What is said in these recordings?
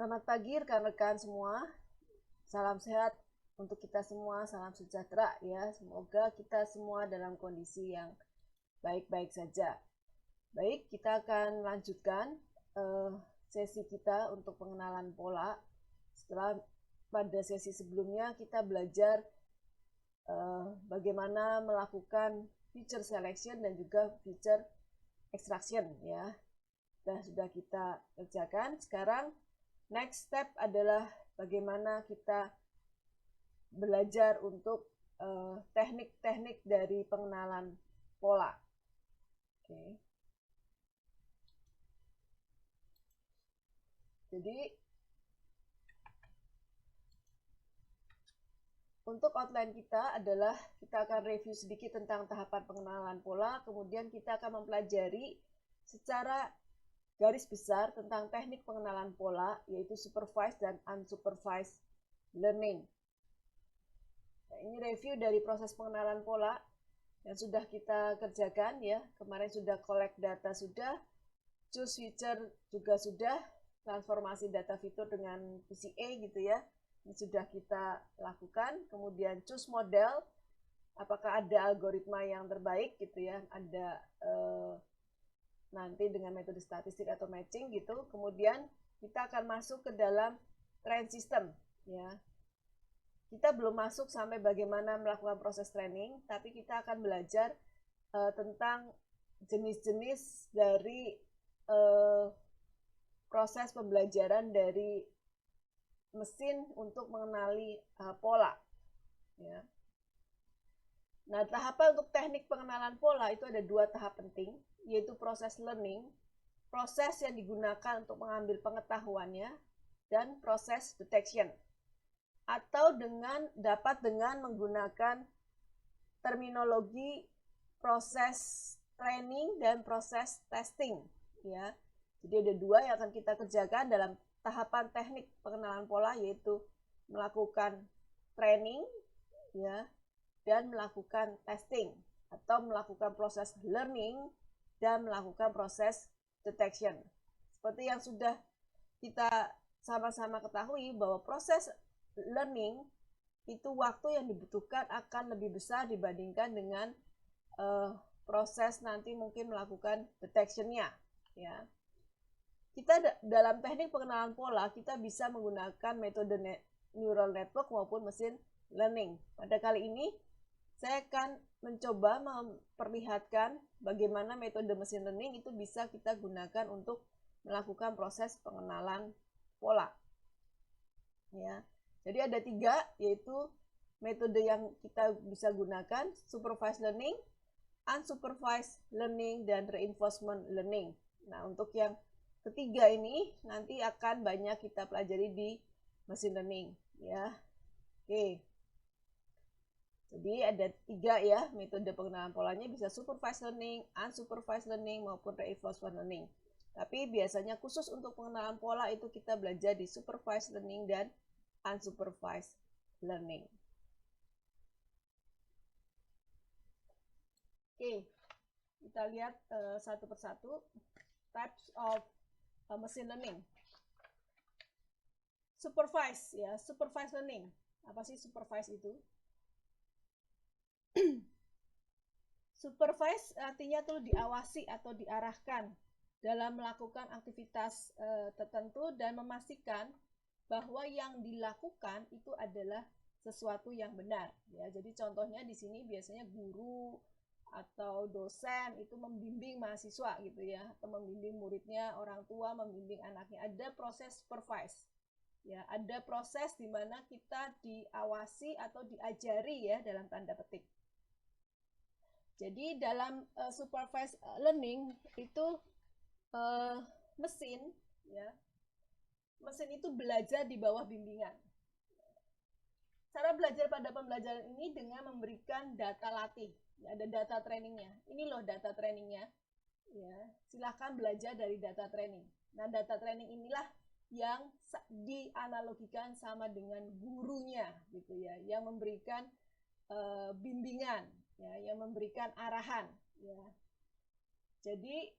Selamat pagi rekan-rekan semua. Salam sehat untuk kita semua, salam sejahtera ya. Semoga kita semua dalam kondisi yang baik-baik saja. Baik, kita akan lanjutkan sesi kita untuk pengenalan pola. Setelah pada sesi sebelumnya kita belajar bagaimana melakukan feature selection dan juga feature extraction ya. Sudah kita kerjakan. Sekarang next step adalah bagaimana kita belajar untuk teknik-teknik dari pengenalan pola. Oke. Jadi untuk outline kita adalah kita akan review sedikit tentang tahapan pengenalan pola, kemudian kita akan mempelajari secara garis besar tentang teknik pengenalan pola, yaitu supervised dan unsupervised learning. Nah, ini review dari proses pengenalan pola yang sudah kita kerjakan ya. Kemarin sudah collect data sudah, choose feature juga sudah, transformasi data fitur dengan PCA gitu ya. Ini sudah kita lakukan. Kemudian choose model, apakah ada algoritma yang terbaik gitu ya, ada nanti dengan metode statistik atau matching gitu. Kemudian kita akan masuk ke dalam train system ya. Kita belum masuk sampai bagaimana melakukan proses training, tapi kita akan belajar tentang jenis-jenis dari proses pembelajaran dari mesin untuk mengenali pola ya. Nah, tahapan untuk teknik pengenalan pola itu ada 2 tahap penting, yaitu proses learning, proses yang digunakan untuk mengambil pengetahuannya, dan proses detection. Atau dapat dengan menggunakan terminologi proses training dan proses testing ya. Jadi ada 2 yang akan kita kerjakan dalam tahapan teknik pengenalan pola, yaitu melakukan training ya dan melakukan testing, atau melakukan proses learning dan melakukan proses detection. Seperti yang sudah kita sama-sama ketahui bahwa proses learning itu waktu yang dibutuhkan akan lebih besar dibandingkan dengan proses nanti mungkin melakukan detection-nya ya. Kita dalam teknik pengenalan pola kita bisa menggunakan metode neural network maupun mesin learning. Pada kali ini saya akan mencoba memperlihatkan bagaimana metode mesin learning itu bisa kita gunakan untuk melakukan proses pengenalan pola ya. Jadi ada 3, yaitu metode yang kita bisa gunakan: supervised learning, unsupervised learning, dan reinforcement learning. Nah, untuk yang ketiga ini nanti akan banyak kita pelajari di machine learning ya. Oke. Jadi ada 3 ya metode pengenalan polanya, bisa supervised learning, unsupervised learning, maupun reinforcement learning. Tapi biasanya khusus untuk pengenalan pola itu kita belajar di supervised learning dan unsupervised learning. Oke, kita lihat satu persatu types of machine learning. Supervised ya, supervised learning. Apa sih supervised itu? Supervised artinya tuh diawasi atau diarahkan dalam melakukan aktivitas tertentu dan memastikan bahwa yang dilakukan itu adalah sesuatu yang benar ya. Jadi contohnya di sini biasanya guru atau dosen itu membimbing mahasiswa gitu ya, atau membimbing muridnya, orang tua membimbing anaknya. Ada proses supervise ya, ada proses di mana kita diawasi atau diajari ya dalam tanda petik. Jadi dalam supervised learning itu mesin ya, mesin itu belajar di bawah bimbingan. Cara belajar pada pembelajaran ini dengan memberikan data latih. Ya, ada data trainingnya. Ini loh data trainingnya. Ya, silahkan belajar dari data training. Nah, data training inilah yang dianalogikan sama dengan gurunya, gitu ya, yang memberikan bimbingan, ya, yang memberikan arahan. Ya. Jadi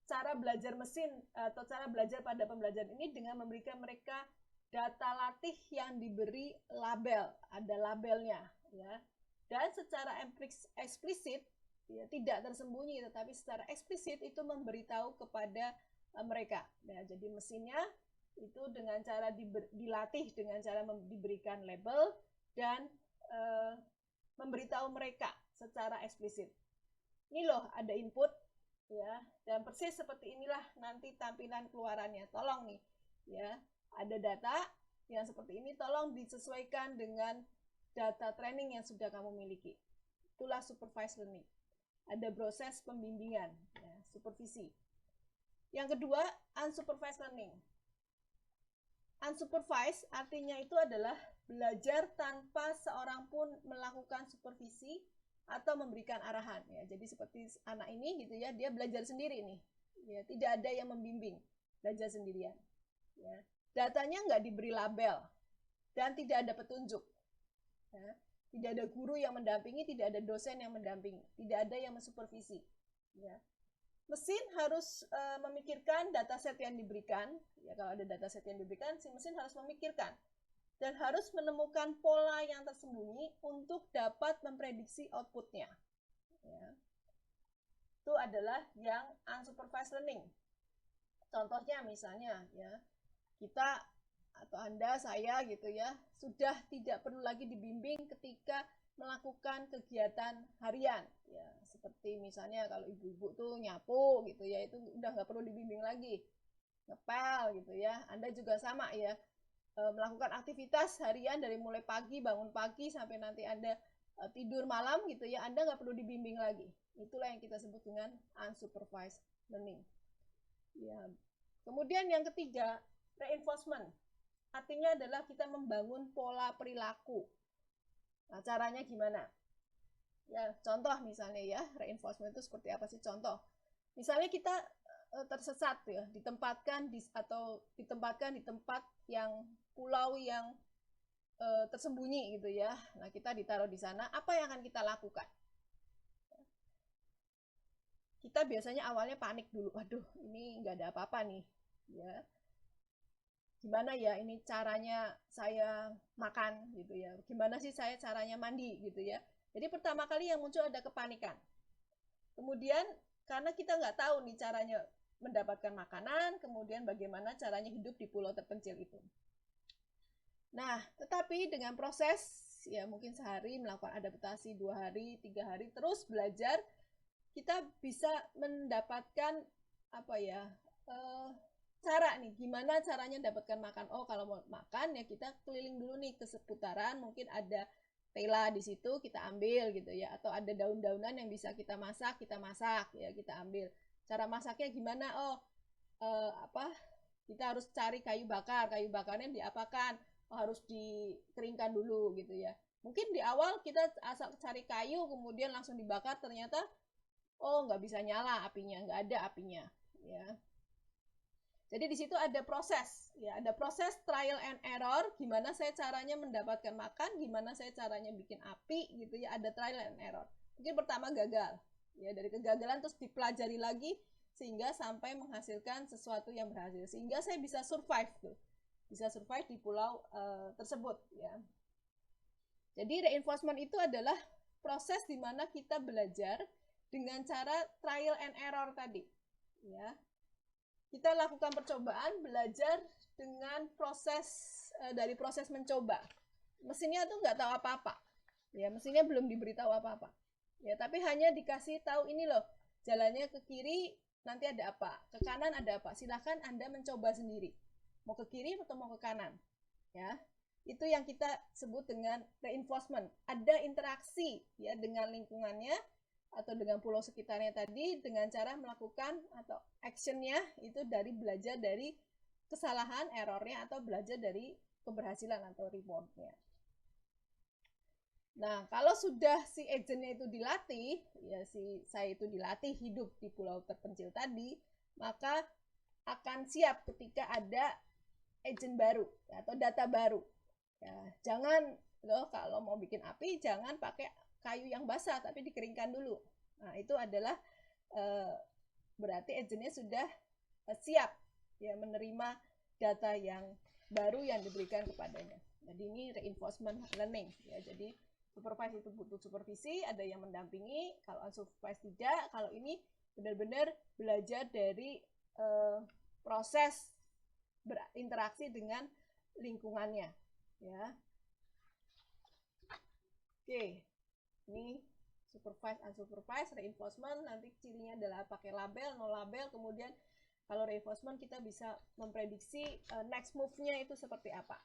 cara belajar mesin atau cara belajar pada pembelajaran ini dengan memberikan mereka data latih yang diberi label, ada labelnya, ya. Dan secara eksplisit, ya, tidak tersembunyi, tetapi secara eksplisit itu memberitahu kepada mereka. Ya, jadi mesinnya itu dengan cara dilatih dengan cara diberikan label dan memberitahu mereka secara eksplisit. Ini loh ada input, ya, dan persis seperti inilah nanti tampilan keluarannya. Tolong nih, ya, ada data yang seperti ini, tolong disesuaikan dengan data training yang sudah kamu miliki. Itulah supervised learning. Ada proses pembimbingan, ya, supervisi. Yang kedua, unsupervised learning. Unsupervised artinya itu adalah belajar tanpa seorang pun melakukan supervisi atau memberikan arahan, ya. Jadi seperti anak ini gitu ya, dia belajar sendiri nih, ya, tidak ada yang membimbing, belajar sendirian, ya. Datanya nggak diberi label dan tidak ada petunjuk, ya. Tidak ada guru yang mendampingi, tidak ada dosen yang mendampingi, tidak ada yang mensupervisi, ya. Mesin harus memikirkan dataset yang diberikan, ya, kalau ada dataset yang diberikan, si mesin harus memikirkan dan harus menemukan pola yang tersembunyi untuk dapat memprediksi outputnya. Ya. Itu adalah yang unsupervised learning. Contohnya misalnya, ya, kita atau Anda, saya gitu ya, sudah tidak perlu lagi dibimbing ketika melakukan kegiatan harian, ya, seperti misalnya kalau ibu-ibu tuh nyapu gitu ya, itu udah nggak perlu dibimbing lagi, ngepel gitu ya. Anda juga sama ya, melakukan aktivitas harian dari mulai pagi, bangun pagi sampai nanti Anda tidur malam gitu ya, Anda nggak perlu dibimbing lagi. Itulah yang kita sebut dengan unsupervised learning, ya. Kemudian yang ketiga, reinforcement. Artinya adalah kita membangun pola perilaku. Nah, caranya gimana? Ya, contoh misalnya ya, reinforcement itu seperti apa sih? Contoh, misalnya kita tersesat ya, ditempatkan di tempat yang pulau yang tersembunyi gitu ya. Nah, kita ditaruh di sana, apa yang akan kita lakukan? Kita biasanya awalnya panik dulu, waduh, ini nggak ada apa-apa nih, ya. Gimana ya ini caranya saya makan gitu ya, gimana sih saya caranya mandi gitu ya. Jadi pertama kali yang muncul ada kepanikan. Kemudian karena kita nggak tahu nih caranya mendapatkan makanan, kemudian bagaimana caranya hidup di pulau terpencil itu. Nah, tetapi dengan proses ya mungkin sehari melakukan adaptasi, 2 hari, 3 hari, terus belajar, kita bisa mendapatkan apa ya, cara nih, gimana caranya dapatkan makan. Oh, kalau mau makan ya kita keliling dulu nih ke seputaran, mungkin ada tela di situ, kita ambil gitu ya, atau ada daun-daunan yang bisa kita masak ya, kita ambil. Cara masaknya gimana? Oh, kita harus cari kayu bakarnya diapakan? Oh, harus dikeringkan dulu gitu ya. Mungkin di awal kita asal cari kayu kemudian langsung dibakar, ternyata oh nggak bisa nyala apinya, nggak ada apinya, ya. Jadi di situ ada proses, ya, ada proses trial and error, gimana saya caranya mendapatkan makan, gimana saya caranya bikin api, gitu ya, ada trial and error. Mungkin pertama gagal, ya, dari kegagalan terus dipelajari lagi, sehingga sampai menghasilkan sesuatu yang berhasil, sehingga saya bisa survive tuh, bisa survive di pulau tersebut, ya. Jadi reinforcement itu adalah proses di mana kita belajar dengan cara trial and error tadi, ya. Kita lakukan percobaan, belajar dengan proses, dari proses mencoba. Mesinnya tuh nggak tahu apa-apa, ya, mesinnya belum diberitahu apa-apa, ya, tapi hanya dikasih tahu ini loh, jalannya ke kiri nanti ada apa, ke kanan ada apa, silahkan Anda mencoba sendiri, mau ke kiri atau mau ke kanan, ya. Itu yang kita sebut dengan reinforcement, ada interaksi ya dengan lingkungannya atau dengan pulau sekitarnya tadi dengan cara melakukan atau actionnya itu dari belajar dari kesalahan, errornya, atau belajar dari keberhasilan atau rewardnya. Nah, kalau sudah si agentnya itu dilatih, ya saya itu dilatih hidup di pulau terpencil tadi, maka akan siap ketika ada agent baru atau data baru. Ya, jangan loh kalau mau bikin api jangan pakai kayu yang basah tapi dikeringkan dulu. Nah, itu adalah berarti agentnya sudah siap ya menerima data yang baru yang diberikan kepadanya. Jadi ini reinforcement learning ya. Jadi supervise itu butuh supervisi, ada yang mendampingi. Kalau unsupervised tidak, kalau ini benar-benar belajar dari proses berinteraksi dengan lingkungannya ya. Oke, ini supervised, unsupervised, reinforcement. Nanti cirinya adalah pakai label, no label. Kemudian kalau reinforcement kita bisa memprediksi next move-nya itu seperti apa.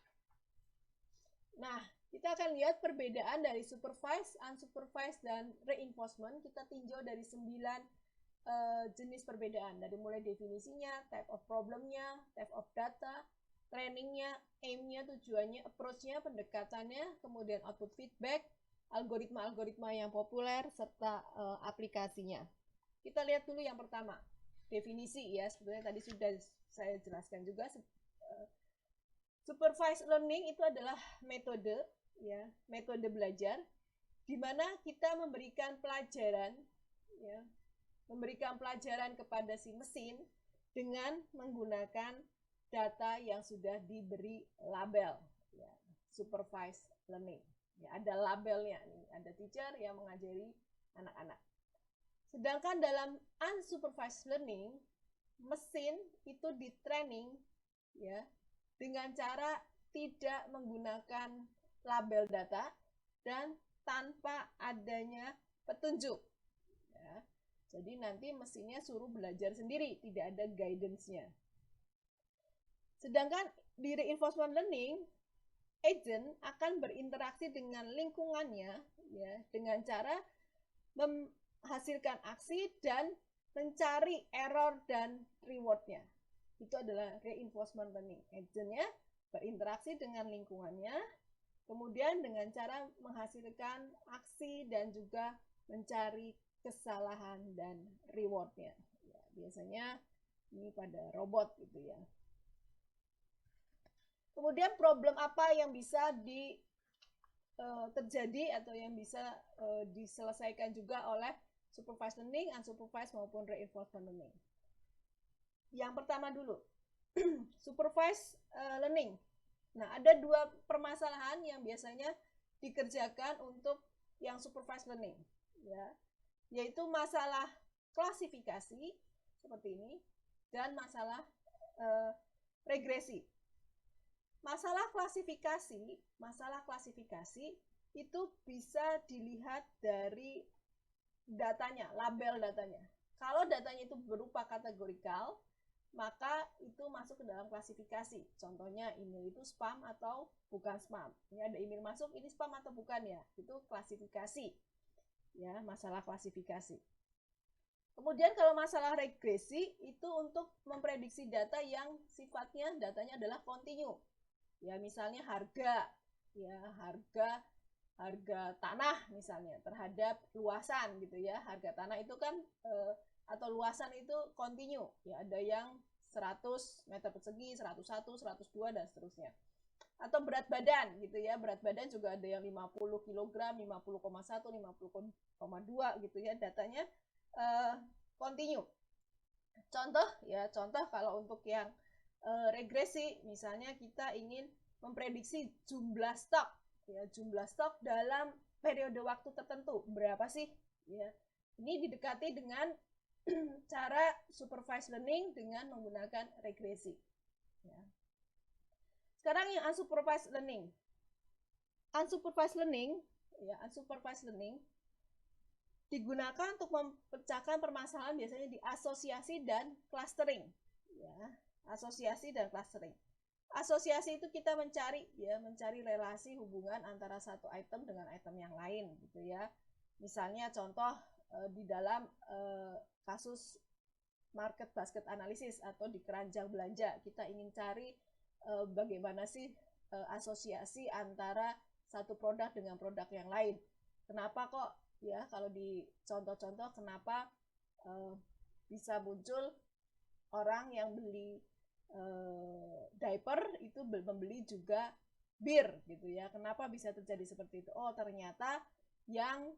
Nah, kita akan lihat perbedaan dari supervised, unsupervised, dan reinforcement. Kita tinjau dari 9 jenis perbedaan. Dari mulai definisinya, type of problemnya, type of data, trainingnya, aim-nya, tujuannya, approach-nya, pendekatannya, kemudian output feedback, algoritma-algoritma yang populer, serta aplikasinya. Kita lihat dulu yang pertama, definisi ya. Sebenarnya tadi sudah saya jelaskan juga. Supervised learning itu adalah metode ya, metode belajar di mana kita memberikan pelajaran ya, memberikan pelajaran kepada si mesin dengan menggunakan data yang sudah diberi label ya, supervised learning. Ya, ada labelnya, ada teacher yang mengajari anak-anak. Sedangkan dalam unsupervised learning, mesin itu di training ya dengan cara tidak menggunakan label data dan tanpa adanya petunjuk. Ya. Jadi nanti mesinnya suruh belajar sendiri, tidak ada guidance-nya. Sedangkan di reinforcement learning, agent akan berinteraksi dengan lingkungannya ya, dengan cara menghasilkan aksi dan mencari error dan reward-nya. Itu adalah reinforcement learning. Agentnya berinteraksi dengan lingkungannya, kemudian dengan cara menghasilkan aksi dan juga mencari kesalahan dan reward-nya. Ya, biasanya ini pada robot gitu ya. Kemudian problem apa yang bisa terjadi atau yang bisa diselesaikan juga oleh supervised learning, unsupervised maupun reinforcement learning. Yang pertama dulu, supervised learning. Nah, ada dua permasalahan yang biasanya dikerjakan untuk yang supervised learning, ya, yaitu masalah klasifikasi seperti ini dan masalah regresi. Masalah klasifikasi itu bisa dilihat dari datanya, label datanya. Kalau datanya itu berupa kategorikal, maka itu masuk ke dalam klasifikasi. Contohnya email itu spam atau bukan spam. Ini ada email masuk, ini spam atau bukan ya? Itu klasifikasi. Ya, masalah klasifikasi. Kemudian kalau masalah regresi itu untuk memprediksi data yang sifatnya datanya adalah kontinu. Ya, misalnya harga tanah misalnya terhadap luasan gitu ya. Harga tanah itu kan atau luasan itu kontinu ya, ada yang 100 meter persegi, 101, 102 dan seterusnya. Atau berat badan gitu ya, berat badan juga ada yang 50 kg, 50,1, 50,2 gitu ya, datanya kontinu. Contoh kalau untuk yang regresi, misalnya kita ingin memprediksi jumlah stok ya, jumlah stok dalam periode waktu tertentu berapa sih ya. Ini didekati dengan cara supervised learning dengan menggunakan regresi. Ya. Sekarang yang unsupervised learning. Unsupervised learning digunakan untuk memecahkan permasalahan biasanya di asosiasi dan clustering. Ya, asosiasi dan clustering. Asosiasi itu kita mencari relasi hubungan antara satu item dengan item yang lain gitu ya. Misalnya contoh di dalam kasus market basket analysis atau di keranjang belanja, kita ingin cari bagaimana sih asosiasi antara satu produk dengan produk yang lain. Kenapa kok ya kalau di contoh-contoh kenapa bisa muncul orang yang beli diaper itu membeli juga bir gitu ya. Kenapa bisa terjadi seperti itu? Oh, ternyata yang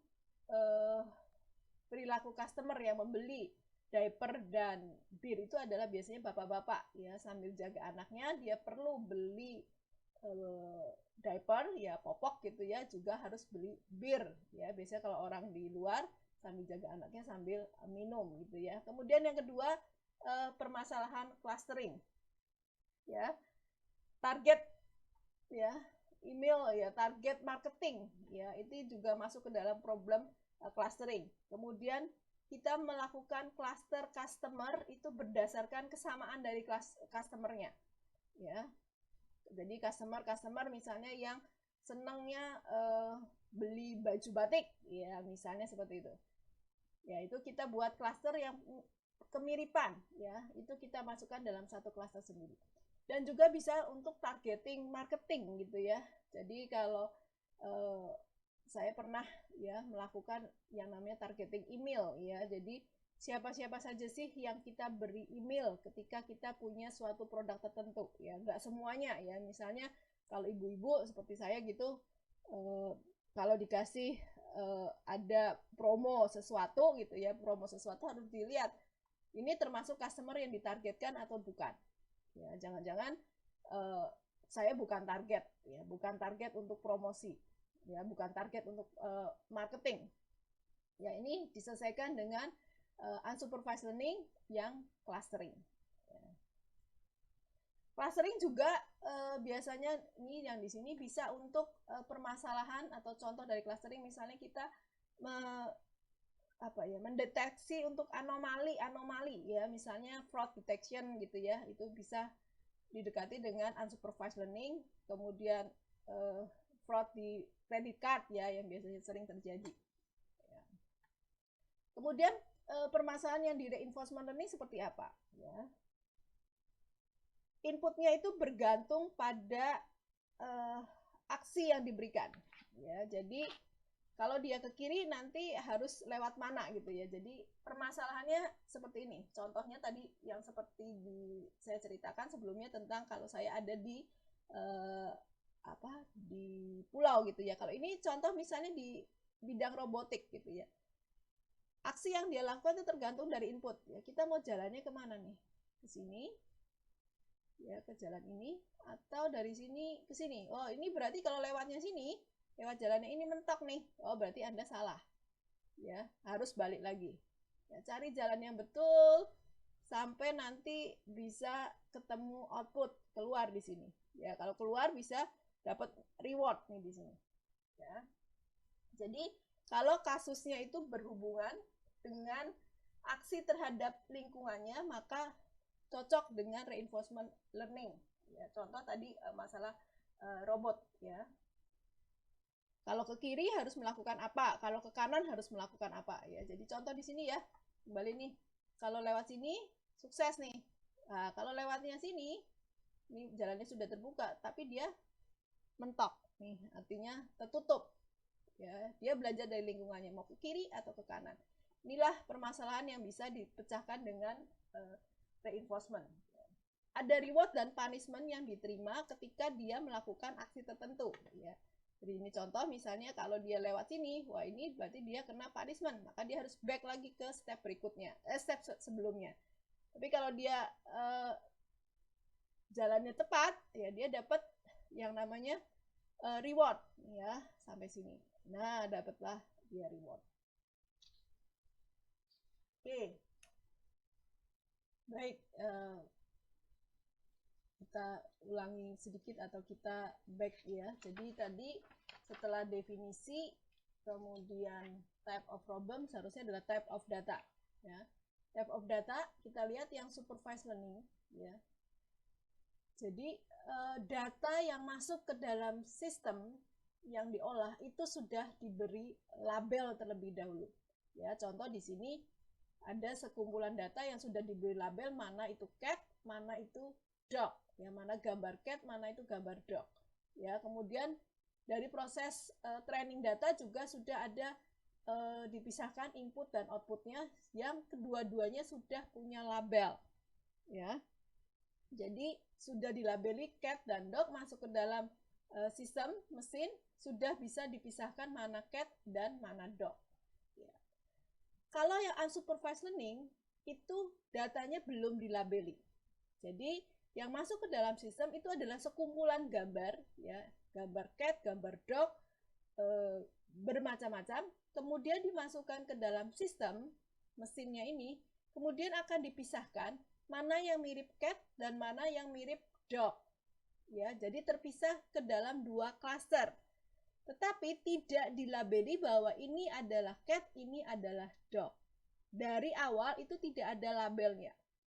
perilaku customer yang membeli diaper dan bir itu adalah biasanya bapak-bapak ya, sambil jaga anaknya dia perlu beli diaper ya, popok gitu ya, juga harus beli bir ya. Biasanya kalau orang di luar sambil jaga anaknya sambil minum gitu ya. Kemudian yang kedua, permasalahan clustering ya, target ya, email ya, target marketing ya, itu juga masuk ke dalam problem clustering. Kemudian kita melakukan cluster customer itu berdasarkan kesamaan dari customernya ya. Jadi customer misalnya yang senangnya beli baju batik ya, misalnya seperti itu ya, itu kita buat cluster yang kemiripan ya, itu kita masukkan dalam satu cluster sendiri. Dan juga bisa untuk targeting marketing gitu ya. Jadi kalau saya pernah ya melakukan yang namanya targeting email ya. Jadi siapa-siapa saja sih yang kita beri email ketika kita punya suatu produk tertentu ya, nggak semuanya ya. Misalnya kalau ibu-ibu seperti saya gitu, kalau dikasih ada promo sesuatu gitu ya, promo sesuatu harus dilihat ini termasuk customer yang ditargetkan atau bukan ya. Jangan-jangan saya bukan target ya, bukan target untuk promosi ya, bukan target untuk marketing ya. Ini diselesaikan dengan unsupervised learning yang clustering ya. Clustering juga biasanya ini yang di sini bisa untuk permasalahan atau contoh dari clustering, misalnya kita mendeteksi untuk anomali ya, misalnya fraud detection gitu ya, itu bisa didekati dengan unsupervised learning. Kemudian fraud di credit card ya, yang biasanya sering terjadi ya. Kemudian permasalahan yang di reinforcement learning seperti apa ya, inputnya itu bergantung pada aksi yang diberikan ya. Jadi kalau dia ke kiri nanti harus lewat mana gitu ya. Jadi permasalahannya seperti ini. Contohnya tadi yang seperti saya ceritakan sebelumnya tentang kalau saya ada di di pulau gitu ya. Kalau ini contoh misalnya di bidang robotik gitu ya. Aksi yang dia lakukan itu tergantung dari input ya. Kita mau jalannya kemana nih? Ke sini ya, ke jalan ini, atau dari sini ke sini. Oh, ini berarti kalau lewatnya sini, lewat jalannya ini mentok nih, oh berarti Anda salah ya, harus balik lagi ya, cari jalan yang betul sampai nanti bisa ketemu output keluar di sini ya. Kalau keluar bisa dapat reward nih di sini ya. Jadi kalau kasusnya itu berhubungan dengan aksi terhadap lingkungannya, maka cocok dengan reinforcement learning ya. Contoh tadi masalah robot ya. Kalau ke kiri harus melakukan apa, kalau ke kanan harus melakukan apa ya. Jadi contoh di sini ya, kembali nih, kalau lewat sini sukses nih. Nah, kalau lewatnya sini, ini jalannya sudah terbuka, tapi dia mentok nih, artinya tertutup ya. Dia belajar dari lingkungannya, mau ke kiri atau ke kanan. Inilah permasalahan yang bisa dipecahkan dengan reinforcement. Ada reward dan punishment yang diterima ketika dia melakukan aksi tertentu ya. Jadi ini contoh misalnya kalau dia lewat sini, wah ini berarti dia kena punishment, maka dia harus back lagi ke step berikutnya, step sebelumnya. Tapi kalau dia jalannya tepat, ya dia dapat yang namanya reward ya, sampai sini. Nah, dapatlah dia reward. Oke. Baik, kita ulangi sedikit atau kita back ya. Jadi tadi setelah definisi, kemudian type of problem, seharusnya adalah type of data ya. Type of data kita lihat yang supervised learning ya. Jadi data yang masuk ke dalam sistem yang diolah itu sudah diberi label terlebih dahulu ya. Contoh di sini ada sekumpulan data yang sudah diberi label, mana itu cat, mana itu dog ya, mana gambar cat, mana itu gambar dog ya. Kemudian dari proses training data juga sudah ada dipisahkan input dan outputnya yang kedua-duanya sudah punya label ya. Jadi sudah dilabeli cat dan dog, masuk ke dalam sistem mesin sudah bisa dipisahkan mana cat dan mana dog ya. Kalau yang unsupervised learning itu datanya belum dilabeli. Jadi yang masuk ke dalam sistem itu adalah sekumpulan gambar, ya, gambar cat, gambar dog, bermacam-macam, kemudian dimasukkan ke dalam sistem mesinnya ini, kemudian akan dipisahkan mana yang mirip cat dan mana yang mirip dog. Ya, jadi terpisah ke dalam dua klaster. Tetapi tidak dilabeli bahwa ini adalah cat, ini adalah dog. Dari awal itu tidak ada labelnya.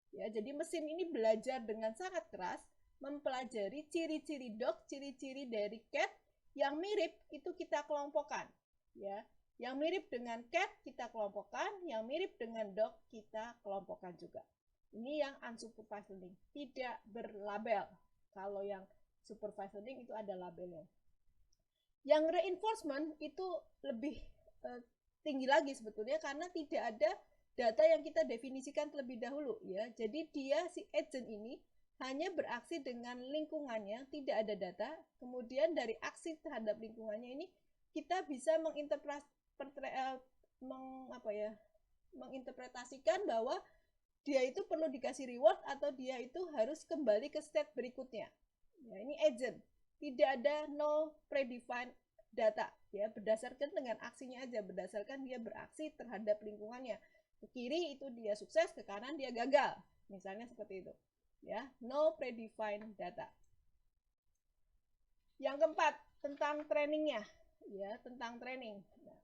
Ya, jadi mesin ini belajar dengan sangat keras mempelajari ciri-ciri dog, ciri-ciri dari cat. Yang mirip itu kita kelompokkan, ya. Yang mirip dengan cat kita kelompokkan, yang mirip dengan dog kita kelompokkan juga. Ini yang unsupervised learning, tidak berlabel. Kalau yang supervised learning itu ada labelnya. Yang reinforcement itu lebih tinggi lagi sebetulnya karena tidak ada data yang kita definisikan terlebih dahulu, ya. Jadi dia si agent ini hanya beraksi dengan lingkungannya, tidak ada data. Kemudian dari aksi terhadap lingkungannya ini kita bisa menginterpretasikan bahwa dia itu perlu dikasih reward atau dia itu harus kembali ke state berikutnya. Ya, ini agent, tidak ada no predefined data, ya, berdasarkan dengan aksinya aja, berdasarkan dia beraksi terhadap lingkungannya. Ke kiri itu dia sukses, ke kanan dia gagal, misalnya seperti itu. Ya, no predefined data. Yang keempat, tentang trainingnya, ya, tentang training. Nah,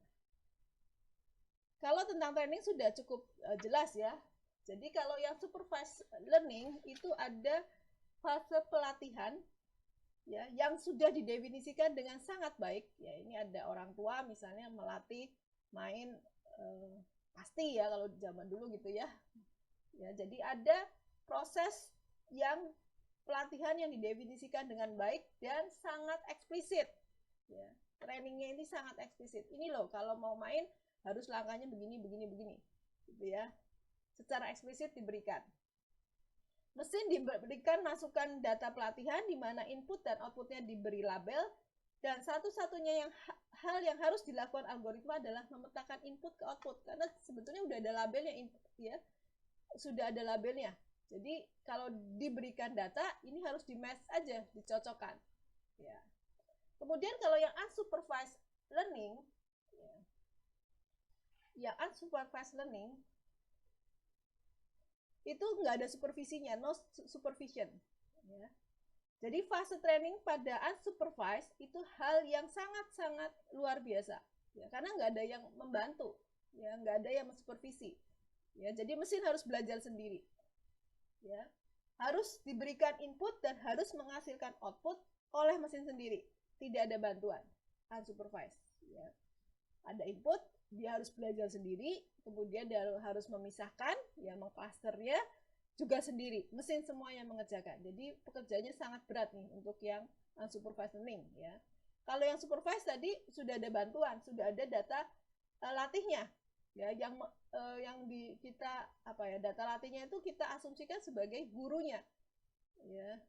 kalau tentang training sudah cukup jelas, ya. Jadi kalau yang supervised learning itu ada fase pelatihan, ya, yang sudah didefinisikan dengan sangat baik. Ya, ini ada orang tua misalnya melatih main pasti, ya, kalau zaman dulu gitu, ya. Ya, jadi ada proses yang pelatihan yang didefinisikan dengan baik dan sangat eksplisit. Ya, trainingnya ini sangat eksplisit. Ini loh, kalau mau main harus langkahnya begini, begini, begini, gitu, ya. Secara eksplisit diberikan. Mesin diberikan masukan data pelatihan di mana input dan outputnya diberi label, dan satu-satunya hal yang harus dilakukan algoritma adalah memetakan input ke output, karena sebetulnya udah ada labelnya, ya, sudah ada labelnya. Jadi kalau diberikan data ini harus di-match aja, dicocokkan, ya. Kemudian kalau yang unsupervised learning, ya, unsupervised learning itu nggak ada supervisinya, no supervision, ya. Jadi fase training pada unsupervised itu hal yang sangat-sangat luar biasa, ya, karena nggak ada yang membantu, ya, nggak ada yang mensupervisi, ya. Jadi mesin harus belajar sendiri, ya, harus diberikan input dan harus menghasilkan output oleh mesin sendiri, tidak ada bantuan, unsupervised, ya. Ada input, dia harus belajar sendiri, kemudian dia harus memisahkan, ya, mengklasternya juga sendiri, mesin semuanya mengerjakan. Jadi pekerjaannya sangat berat nih untuk yang unsupervised learning, ya. Kalau yang supervised tadi sudah ada bantuan, sudah ada data latihnya, ya, yang kita data latihnya itu kita asumsikan sebagai gurunya, ya,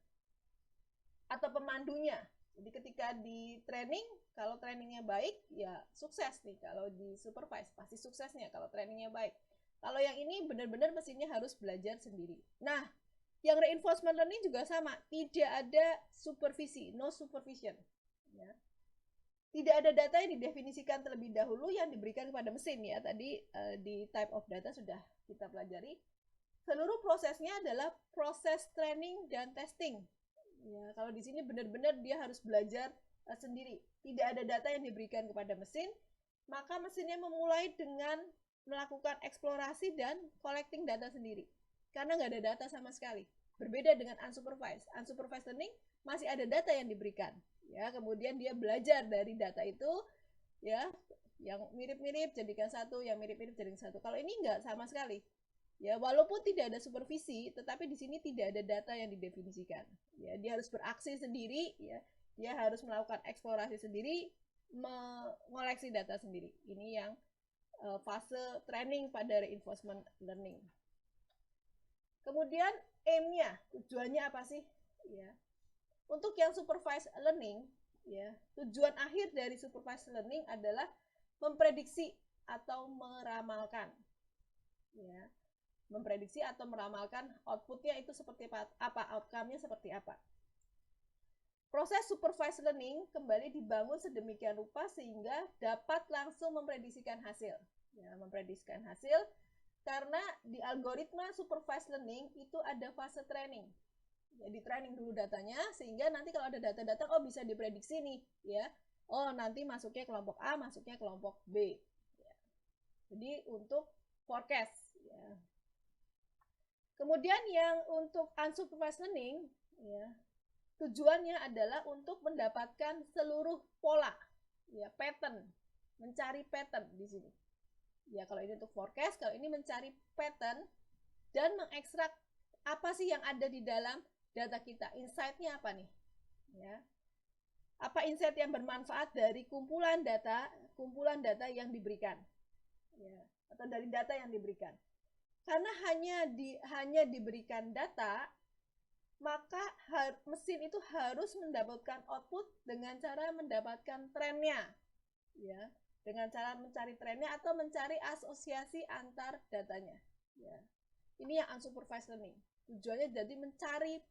atau pemandunya. Jadi ketika di training, kalau trainingnya baik, ya sukses nih. Kalau di supervise pasti suksesnya kalau trainingnya baik. Kalau yang ini benar-benar mesinnya harus belajar sendiri. Nah, yang reinforcement learning juga sama, tidak ada supervisi, no supervision, ya. Tidak ada data yang didefinisikan terlebih dahulu yang diberikan kepada mesin, ya. Tadi di type of data sudah kita pelajari. Seluruh prosesnya adalah proses training dan testing. Ya, kalau di sini benar-benar dia harus belajar sendiri. Tidak ada data yang diberikan kepada mesin, maka mesinnya memulai dengan melakukan eksplorasi dan collecting data sendiri. Karena nggak ada data sama sekali. Berbeda dengan unsupervised. Unsupervised learning masih ada data yang diberikan, ya. Kemudian dia belajar dari data itu, ya, yang mirip-mirip jadikan satu, yang mirip-mirip jadikan satu. Kalau ini nggak sama sekali, ya, walaupun tidak ada supervisi, tetapi di sini tidak ada data yang didefinisikan, ya. Dia harus beraksi sendiri, ya. Dia harus melakukan eksplorasi sendiri, mengoleksi data sendiri. Ini yang fase training pada reinforcement learning. Kemudian aim-nya, tujuannya apa sih, ya? Untuk yang supervised learning, ya, tujuan akhir dari supervised learning adalah memprediksi atau meramalkan, ya. memprediksi atau meramalkan outputnya itu seperti apa, outcome-nya seperti apa. Proses supervised learning kembali dibangun sedemikian rupa sehingga dapat langsung memprediksikan hasil. Ya, memprediksikan hasil karena di algoritma supervised learning itu ada fase training. Jadi training dulu datanya sehingga nanti kalau ada data datang, oh bisa diprediksi nih, ya. Oh nanti masuknya kelompok A, masuknya kelompok B. Ya. Jadi untuk forecast. Ya. Kemudian yang untuk unsupervised learning, ya, tujuannya adalah untuk mendapatkan seluruh pola, ya, pattern, mencari pattern di sini. Ya, kalau ini untuk forecast, kalau ini mencari pattern dan mengekstrak apa sih yang ada di dalam data kita. Insight-nya apa nih? Ya. Apa insight yang bermanfaat dari kumpulan data yang diberikan? Ya, atau dari data yang diberikan. Karena hanya diberikan data, maka mesin itu harus mendapatkan output dengan cara mendapatkan trennya, ya, dengan cara mencari trennya atau mencari asosiasi antar datanya. Ya. Ini yang unsupervised learning. Tujuannya jadi mencari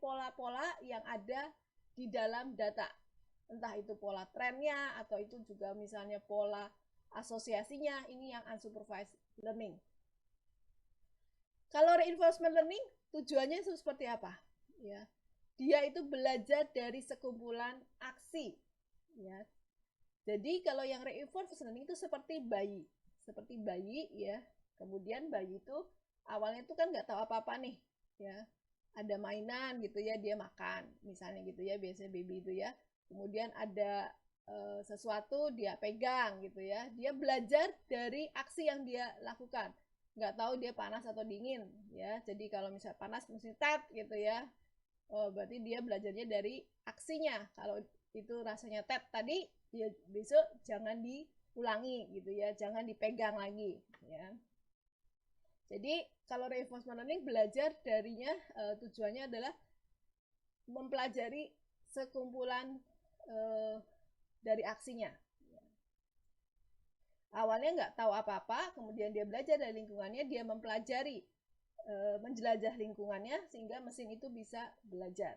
pola-pola yang ada di dalam data. Entah itu pola trennya atau itu juga misalnya pola asosiasinya. Ini yang unsupervised learning. Kalau reinforcement learning tujuannya itu seperti apa? Ya, dia itu belajar dari sekumpulan aksi. Ya, jadi kalau yang reinforcement learning itu seperti bayi, ya. Kemudian bayi itu awalnya itu kan nggak tahu apa-apa nih, ya. Ada mainan gitu ya, dia makan, misalnya gitu ya, biasanya baby itu ya. Kemudian ada sesuatu dia pegang gitu ya, dia belajar dari aksi yang dia lakukan. Nggak tahu dia panas atau dingin ya, jadi kalau misal panas mesti tet gitu ya, oh berarti dia belajarnya dari aksinya. Kalau itu rasanya tet tadi, ya besok jangan diulangi gitu ya, jangan dipegang lagi ya. Jadi kalau reinforcement learning belajar darinya, tujuannya adalah mempelajari sekumpulan dari aksinya. Awalnya nggak tahu apa-apa, kemudian dia belajar dari lingkungannya, dia mempelajari, menjelajah lingkungannya, sehingga mesin itu bisa belajar.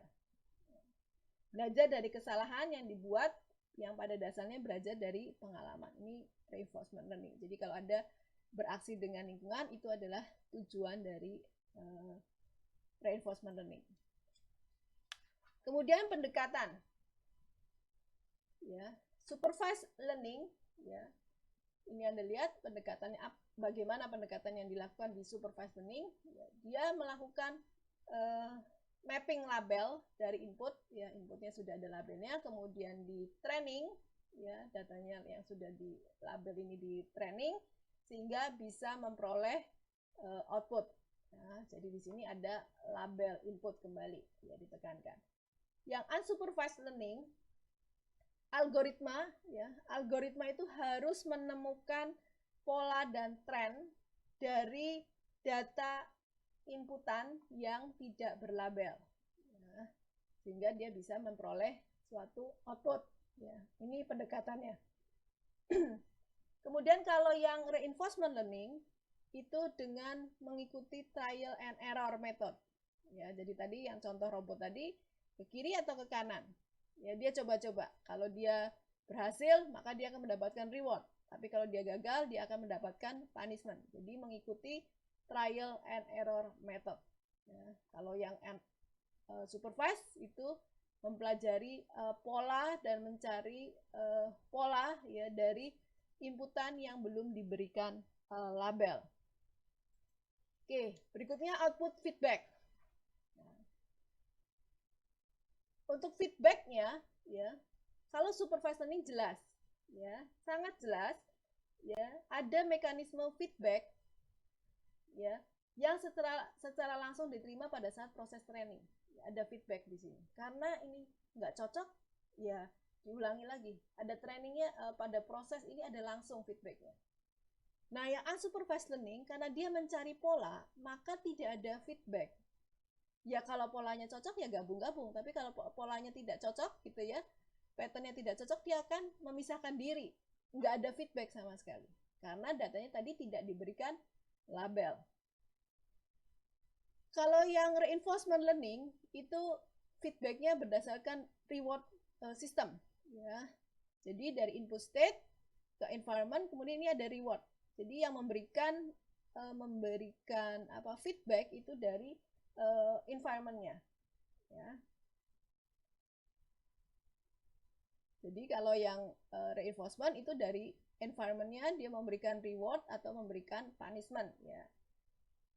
Belajar dari kesalahan yang dibuat, yang pada dasarnya belajar dari pengalaman. Ini reinforcement learning. Jadi kalau ada beraksi dengan lingkungan, itu adalah tujuan dari reinforcement learning. Kemudian pendekatan. Ya, supervised learning, ya. Ini Anda lihat pendekatannya, bagaimana pendekatan yang dilakukan di supervised learning. Dia melakukan mapping label dari input, ya, inputnya sudah ada labelnya, kemudian di training, ya, datanya yang sudah di label ini di training, sehingga bisa memperoleh output. Nah, jadi di sini ada label input kembali, ya, ditekankan. Yang unsupervised learning, algoritma itu harus menemukan pola dan tren dari data inputan yang tidak berlabel, ya, sehingga dia bisa memperoleh suatu output. Ya, ini pendekatannya. Kemudian kalau yang reinforcement learning itu dengan mengikuti trial and error method. Ya, jadi tadi yang contoh robot tadi ke kiri atau ke kanan. Ya, dia coba-coba. Kalau dia berhasil, maka dia akan mendapatkan reward. Tapi kalau dia gagal, dia akan mendapatkan punishment. Jadi mengikuti trial and error method. Ya, kalau yang supervised itu mempelajari pola dan mencari pola, ya, dari inputan yang belum diberikan label. Oke, berikutnya output feedback. Untuk feedbacknya, ya, kalau supervised learning jelas, ya, sangat jelas, ya, ada mekanisme feedback, ya, yang secara langsung diterima pada saat proses training. Ya, ada feedback di sini. Karena ini nggak cocok, ya diulangi lagi. Ada trainingnya, pada proses ini ada langsung feedbacknya. Nah, yang unsupervised learning, karena dia mencari pola, maka tidak ada feedback. Ya kalau polanya cocok ya gabung-gabung, tapi kalau polanya tidak cocok gitu ya, patternnya tidak cocok, dia akan memisahkan diri, nggak ada feedback sama sekali, karena datanya tadi tidak diberikan label. Kalau yang reinforcement learning itu feedbacknya berdasarkan reward system, ya. Jadi dari input state ke environment, kemudian ini ada reward. Jadi yang memberikan feedback itu dari environment-nya, ya. Jadi kalau yang reinforcement itu dari environment-nya, dia memberikan reward atau memberikan punishment, ya.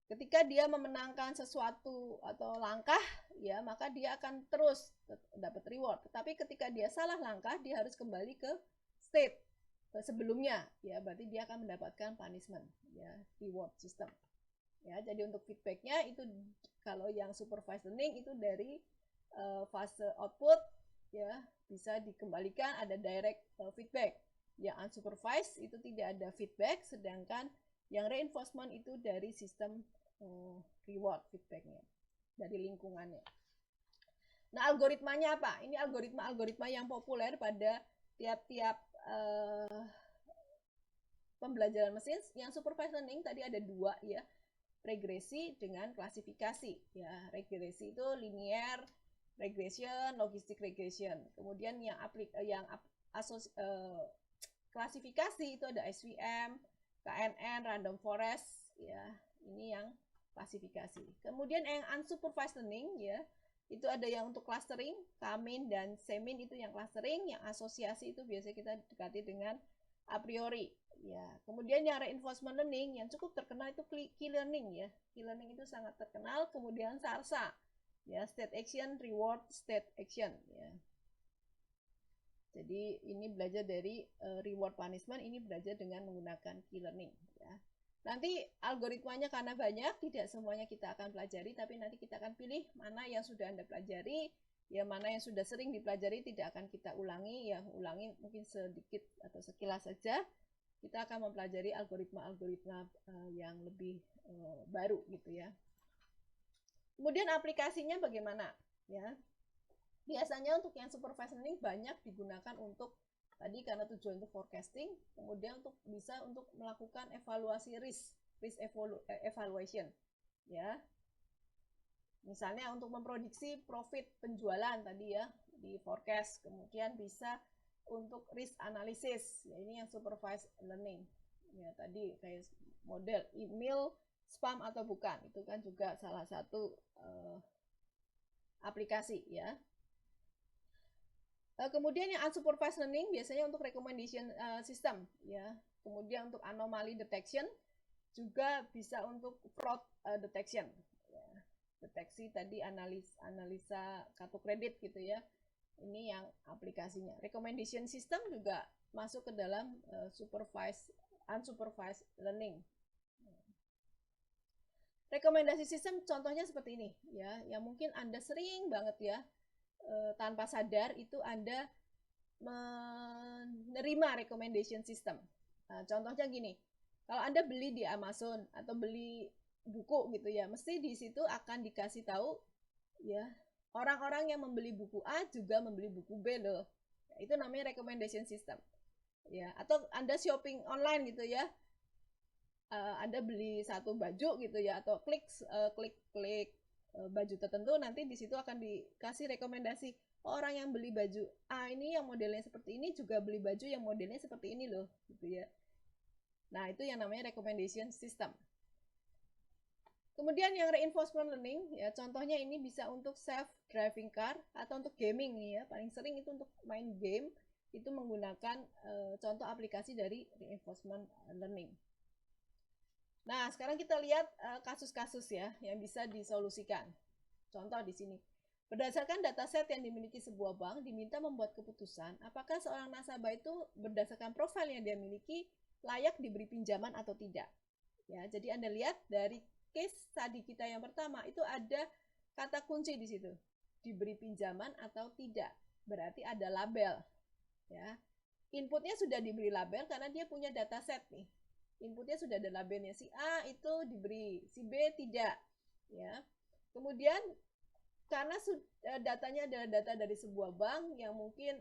Ketika dia memenangkan sesuatu atau langkah, ya, maka dia akan terus dapat reward. Tetapi ketika dia salah langkah, dia harus kembali ke state sebelumnya, ya, berarti dia akan mendapatkan punishment, ya, reward system. Ya, jadi untuk feedbacknya itu kalau yang supervised learning itu dari fase output, ya, bisa dikembalikan ada direct feedback. Yang unsupervised itu tidak ada feedback, sedangkan yang reinforcement itu dari sistem reward feedbacknya, dari lingkungannya. Nah, algoritmanya apa? Ini algoritma yang populer pada tiap-tiap pembelajaran mesin. Yang supervised learning tadi ada dua, ya, regresi dengan klasifikasi, ya. Regresi itu linear regression, logistic regression. Kemudian yang klasifikasi itu ada SVM, KNN, random forest, ya. Ini yang klasifikasi. Kemudian yang unsupervised learning, ya, itu ada yang untuk clustering, K-min dan C-min itu yang clustering, yang asosiasi itu biasanya kita dekati dengan a priori, ya. Kemudian yang reinforcement learning yang cukup terkenal itu key learning, ya. Key learning itu sangat terkenal. Kemudian SARSA, ya, state action, reward, state action, ya. Jadi ini belajar dari reward punishment, ini belajar dengan menggunakan key learning, ya. Nanti algoritmanya karena banyak, tidak semuanya kita akan pelajari, tapi nanti kita akan pilih mana yang sudah Anda pelajari, ya, mana yang sudah sering dipelajari tidak akan kita ulangi, ya, ulangi mungkin sedikit atau sekilas saja. Kita akan mempelajari algoritma-algoritma yang lebih baru, gitu, ya. Kemudian aplikasinya bagaimana, ya? Biasanya untuk yang supervised learning banyak digunakan untuk tadi karena tujuan untuk forecasting, kemudian untuk bisa untuk melakukan evaluasi risk evaluation, ya. Misalnya untuk memprediksi profit penjualan tadi, ya, di forecast, kemudian bisa untuk risk analysis, ya, ini yang supervised learning, ya, tadi kayak model email spam atau bukan, itu kan juga salah satu aplikasi, ya. Kemudian yang unsupervised learning biasanya untuk recommendation system, ya. Kemudian untuk anomaly detection juga bisa untuk fraud detection, ya. Deteksi tadi analisa kartu kredit, gitu, ya. Ini yang aplikasinya. Recommendation system juga masuk ke dalam unsupervised learning. Rekomendasi sistem contohnya seperti ini, ya, yang mungkin Anda sering banget, ya, tanpa sadar itu Anda menerima recommendation system. Nah, contohnya gini, kalau Anda beli di Amazon atau beli buku, gitu, ya, mesti di situ akan dikasih tahu, ya, orang-orang yang membeli buku A juga membeli buku B loh. Ya, itu namanya recommendation system, ya. Atau Anda shopping online, gitu, ya, Anda beli satu baju, gitu, ya, atau klik baju tertentu, nanti di situ akan dikasih rekomendasi, orang yang beli baju A ini yang modelnya seperti ini juga beli baju yang modelnya seperti ini loh, gitu, ya. Nah, itu yang namanya recommendation system. Kemudian yang reinforcement learning, ya, contohnya ini bisa untuk self driving car atau untuk gaming, ya. Paling sering itu untuk main game, itu menggunakan contoh aplikasi dari reinforcement learning. Nah, sekarang kita lihat kasus-kasus, ya, yang bisa disolusikan. Contoh di sini. Berdasarkan dataset yang dimiliki sebuah bank, diminta membuat keputusan apakah seorang nasabah itu berdasarkan profil yang dia miliki layak diberi pinjaman atau tidak. Ya, jadi Anda lihat dari case tadi kita yang pertama itu ada kata kunci di situ. Diberi pinjaman atau tidak. Berarti ada label. Ya. Inputnya sudah diberi label karena dia punya dataset nih. Inputnya sudah ada labelnya, si A itu diberi, si B tidak, ya. Kemudian karena datanya adalah data dari sebuah bank yang mungkin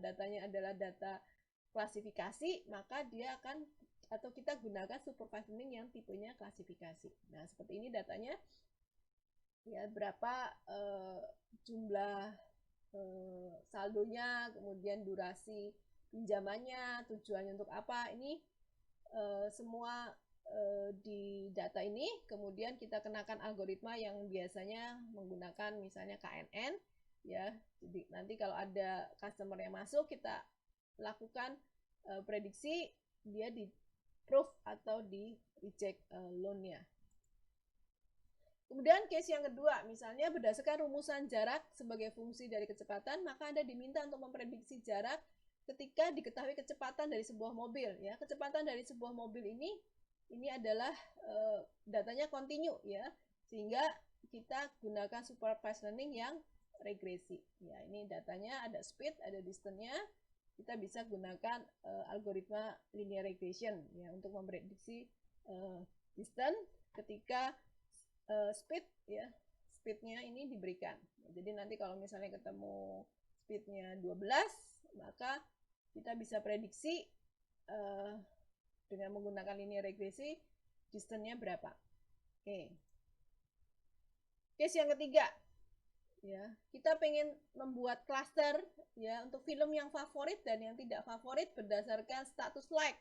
datanya adalah data klasifikasi, maka dia akan atau kita gunakan supervised learning yang tipenya klasifikasi. Nah, seperti ini datanya ya, berapa jumlah saldonya, kemudian durasi pinjamannya, tujuannya untuk apa, ini semua di data ini. Kemudian kita kenakan algoritma yang biasanya menggunakan misalnya KNN ya. Jadi nanti kalau ada customer yang masuk, kita lakukan prediksi dia di approve atau di reject loan-nya. Kemudian case yang kedua, misalnya berdasarkan rumusan jarak sebagai fungsi dari kecepatan, maka Anda diminta untuk memprediksi jarak ketika diketahui kecepatan dari sebuah mobil. Ya, kecepatan dari sebuah mobil ini adalah datanya kontinu ya, sehingga kita gunakan supervised learning yang regresi. Ya, ini datanya ada speed, ada distance-nya. Kita bisa gunakan algoritma linear regression ya untuk memprediksi distance ketika speednya ini diberikan. Jadi nanti kalau misalnya ketemu speednya 12, maka kita bisa prediksi dengan menggunakan linear regresi distance-nya berapa. Oke. Case yang ketiga, ya, kita pengen membuat cluster ya untuk film yang favorit dan yang tidak favorit berdasarkan status like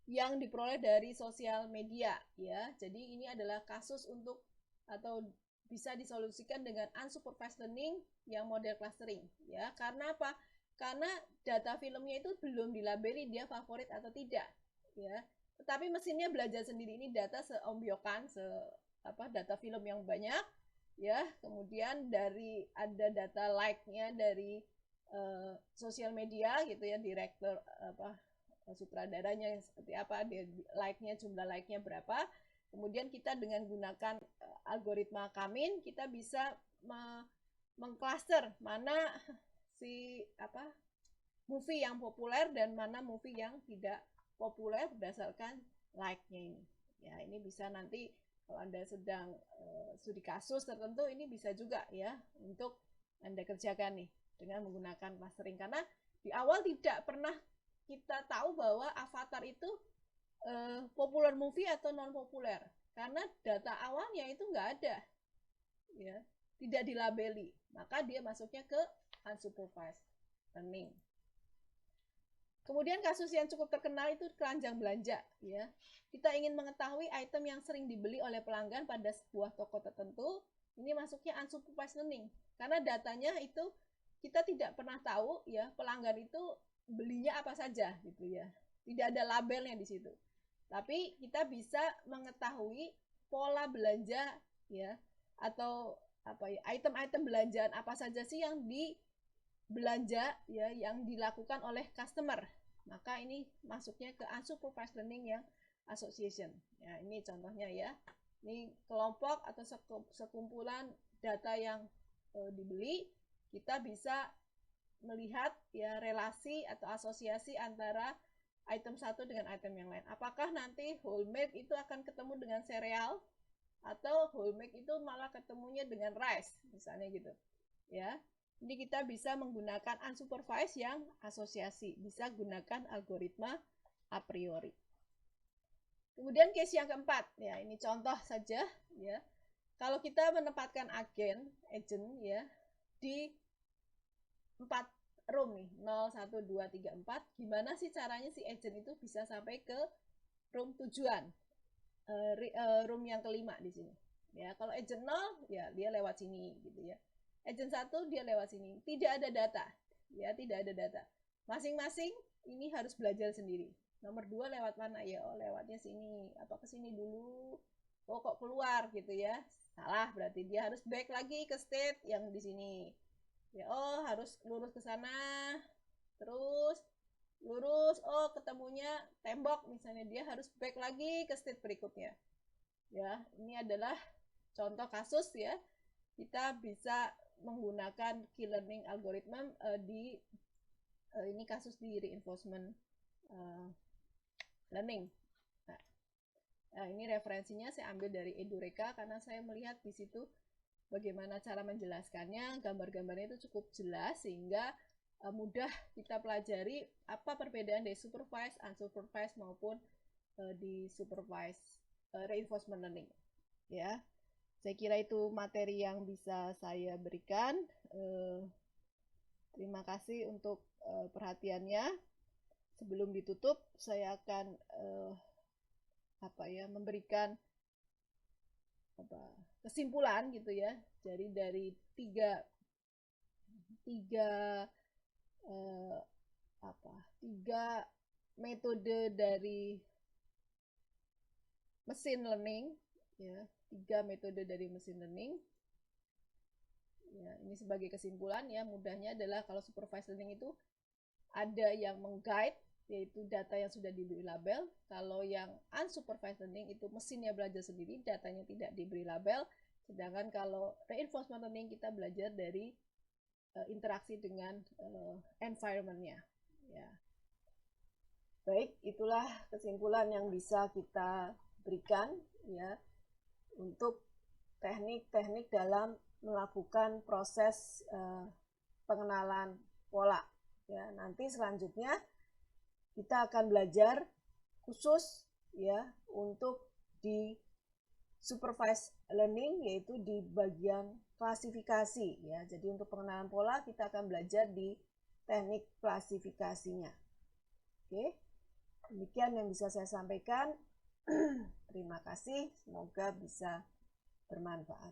yang diperoleh dari sosial media ya. Jadi ini adalah kasus untuk atau bisa disolusikan dengan unsupervised learning yang model clustering ya. Karena apa? Karena data filmnya itu belum dilabeli dia favorit atau tidak ya. Tetapi mesinnya belajar sendiri, ini data seombyokan, data film yang banyak ya. Kemudian dari ada data like-nya dari sosial media gitu ya, direktur sutradaranya seperti apa, dia like-nya, jumlah like-nya berapa. Kemudian kita dengan gunakan algoritma Kamin, kita bisa mengcluster mana movie yang populer dan mana movie yang tidak populer berdasarkan like-nya ini. Ya, ini bisa nanti kalau Anda sedang studi kasus tertentu, ini bisa juga ya untuk Anda kerjakan nih dengan menggunakan clustering, karena di awal tidak pernah kita tahu bahwa avatar itu popular movie atau non populer, karena data awalnya itu nggak ada ya, tidak dilabeli, maka dia masuknya ke unsupervised learning. Kemudian kasus yang cukup terkenal itu keranjang belanja ya. Kita ingin mengetahui item yang sering dibeli oleh pelanggan pada sebuah toko tertentu, ini masuknya unsupervised learning, karena datanya itu kita tidak pernah tahu ya pelanggan itu belinya apa saja gitu ya, tidak ada labelnya di situ. Tapi kita bisa mengetahui pola belanja ya, atau item-item belanjaan apa saja sih yang dibelanja ya, yang dilakukan oleh customer. Maka ini masuknya ke unsupervised learning yang association. Ya, ini contohnya ya. Ini kelompok atau sekumpulan data yang dibeli, kita bisa melihat ya relasi atau asosiasi antara item satu dengan item yang lain. Apakah nanti whole milk itu akan ketemu dengan sereal, atau whole milk itu malah ketemunya dengan rice, misalnya gitu. Ya, jadi kita bisa menggunakan unsupervised yang asosiasi, bisa gunakan algoritma a priori. Kemudian case yang keempat, ya ini contoh saja ya. Kalau kita menempatkan agent ya di 4 room nih, 0, 1, 2, 3, 4, gimana sih caranya si agent itu bisa sampai ke room tujuan, room yang kelima di sini. Ya, kalau agent 0 ya dia lewat sini gitu ya. Agent 1 dia lewat sini. Tidak ada data. Ya, tidak ada data. Masing-masing ini harus belajar sendiri. Nomor 2 lewat mana ya? Oh, lewatnya sini. Apa ke sini dulu? Oh, kok keluar gitu ya. Salah, berarti dia harus back lagi ke state yang di sini. Ya, oh harus lurus ke sana, terus lurus, oh ketemunya tembok misalnya, dia harus back lagi ke state berikutnya. Ya, ini adalah contoh kasus ya, kita bisa menggunakan key learning algorithm di ini kasus di reinforcement learning. Nah, ini referensinya saya ambil dari Edureka karena saya melihat di situ bagaimana cara menjelaskannya, gambar-gambarnya itu cukup jelas sehingga mudah kita pelajari apa perbedaan dari supervised, unsupervised maupun di supervised reinforcement learning. Ya, saya kira itu materi yang bisa saya berikan. Terima kasih untuk perhatiannya. Sebelum ditutup, saya akan memberikan kesimpulan gitu ya. Jadi dari tiga metode dari mesin learning, ya, 3 metode dari mesin learning. Ya, ini sebagai kesimpulan ya, mudahnya adalah kalau supervised learning itu ada yang mengguide, yaitu data yang sudah diberi label. Kalau yang unsupervised learning itu mesinnya belajar sendiri, datanya tidak diberi label. Sedangkan kalau reinforcement learning kita belajar dari interaksi dengan environment-nya. Ya. Baik, itulah kesimpulan yang bisa kita berikan ya untuk teknik-teknik dalam melakukan proses pengenalan pola. Ya, nanti selanjutnya kita akan belajar khusus ya untuk di supervised learning, yaitu di bagian klasifikasi ya. Jadi untuk pengenalan pola kita akan belajar di teknik klasifikasinya. Oke. Demikian yang bisa saya sampaikan. Terima kasih, semoga bisa bermanfaat.